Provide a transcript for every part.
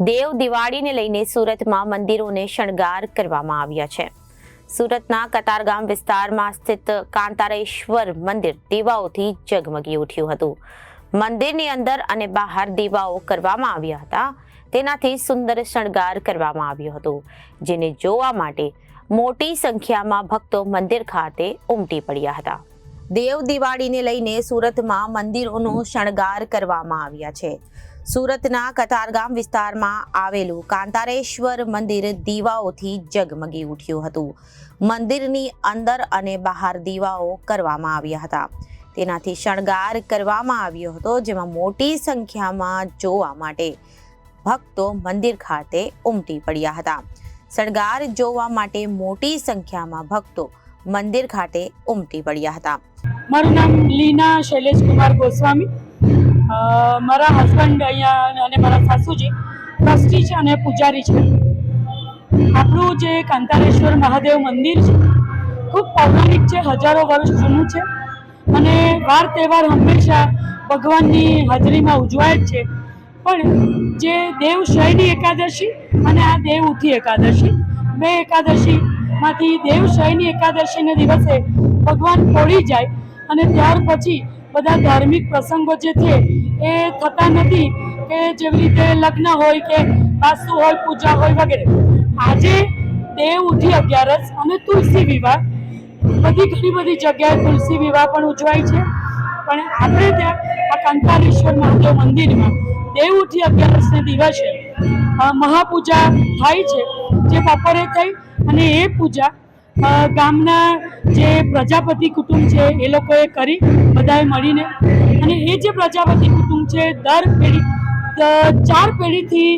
દેવ દિવાળીને લઈને સુરતમાં મંદિરોને શણગાર કરવામાં આવ્યા છે। સુરતના કતારગામ વિસ્તારમાં સ્થિત કાંતારેશ્વર મંદિર દીવાઓથી ઝગમગી ઉઠ્યું હતું। મંદિરની અંદર અને બહાર દીવાઓ કરવામાં આવ્યા હતા। તેનાથી સુંદર શણગાર કરવામાં આવ્યો હતો, જેને જોવા માટે મોટી સંખ્યામાં ભક્તો મંદિર ખાતે ઉમટી પડ્યા હતા। દેવ દિવાળીને લઈને સુરતમાં મંદિરોનો શણગાર કરવામાં આવ્યા છે। સુરતના કતારગામ વિસ્તારમાં આવેલું કાંતારેશ્વર મંદિર દીવાઓથી ઝગમગી ઉઠ્યું હતું। મંદિરની અંદર અને બહાર દીવાઓ કરવામાં આવ્યા હતા। તેનાથી શણગાર કરવામાં આવ્યો હતો, જેમાં મોટી સંખ્યામાં જોવા માટે ભક્તો મંદિર ખાતે ઉમટી પડ્યા હતા। શણગાર જોવા માટે મોટી સંખ્યામાં ભક્તો મંદિર ખાતે ઉમટી પડ્યા હતા। મારું નામ લીના શૈલેષ કુમાર ગોસ્વામી। મારા હસબન્ડ અહીંયા અને મારા સાસુજી ટ્રસ્ટી છે અને પૂજારી છે। આપણું જે કાંતારેશ્વર મહાદેવ મંદિર છે ખૂબ પૌરાણિક છે, હજારો વર્ષ જૂનું છે અને વાર તહેવાર હંમેશા ભગવાનની હાજરીમાં ઉજવાય જ છે। પણ જે દેવ શયની એકાદશી અને આ દેવ ઉઠી એકાદશી, બે એકાદશીમાંથી દેવ શયની એકાદશીને દિવસે ભગવાન પોળી જાય અને ત્યાર પછી બધા ધાર્મિક પ્રસંગો જે છે એ થતા નથી, કે જેવી રીતે લગ્ન હોય કે વાસ્તુ હોય, પૂજા હોય વગેરે। આજે દેવ ઉઠી અગિયારસ અને તુલસી વિવાહ, ઘણી બધી જગ્યાએ તુલસી વિવાહ પણ ઉજવાય છે, પણ આપણે ત્યાં આ કાંતારેશ્વર મહાદેવ મંદિરમાં દેવ ઉઠી અગિયારસને દિવસે મહાપૂજા થાય છે, જે બપોરે થઈ અને એ પૂજા ગામના જે પ્રજાપતિ કુટુંબ છે એ લોકોએ કરી બધાએ મળીને, અને એ જે પ્રજાપતિ કુટુંબ છે દર પેઢી 4 પેઢીથી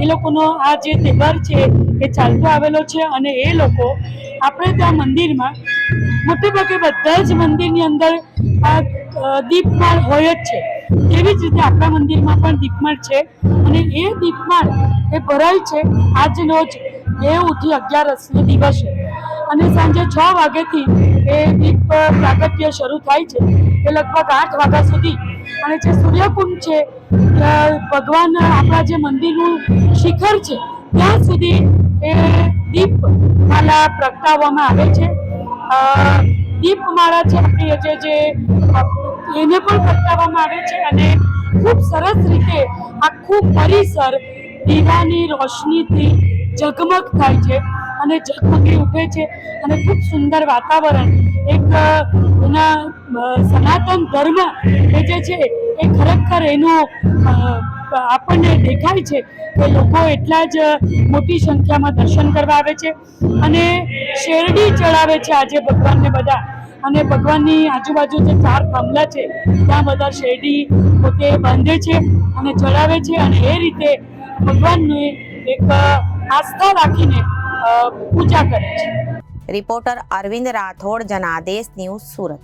એ લોકોનો આ જે તહેવાર છે એ ચાલતો આવેલો છે। અને એ લોકો આપણે ત્યાં મંદિરમાં મોટે ભાગે બધા જ મંદિરની અંદર આ દીપમાળ હોય જ છે, તેવી જ રીતે આપણા મંદિરમાં પણ દીપમાળ છે અને એ દીપમાળ એ ભરાય છે આજનો જ દેવ ઉઠી અગિયારસને દિવસે, અને સાંજે 6 વાગ્યાથી એ દીપ પ્રાગટ્ય શરૂ થાય છે, એ લગભગ 8 વાગ્યા સુધી। અને જે સૂર્યકુંડ છે, ભગવાન આપણા જે મંદિરનું શિખર છે ત્યાં સુધી એ દીપમાળા પ્રગટાવવામાં આવે છે। દીપમાળા છે આપણી જે એને પણ પ્રગટાવવામાં આવે છે અને ખૂબ સરસ રીતે આખું પરિસર દીવાની રોશનીથી ઝગમગ થાય છે અને ઝગમગી ઉઠે છે અને ખૂબ સુંદર વાતાવરણ, એક એના સનાતન ધર્મ એ જે છે એ ખરેખર એનું આપણને દેખાય છે કે લોકો એટલા જ મોટી સંખ્યામાં દર્શન કરવા આવે છે અને શેરડી ચડાવે છે આજે ભગવાનને બધા, અને ભગવાનની આજુબાજુ જે 4 થાંભલા છે ત્યાં બધા શેરડી પોતે બાંધે છે અને ચડાવે છે, અને એ રીતે ભગવાનની એક આસ્થા રાખીને પૂજા કરે છે। Reporter Arvind Rathod, Janadesh news, Surat.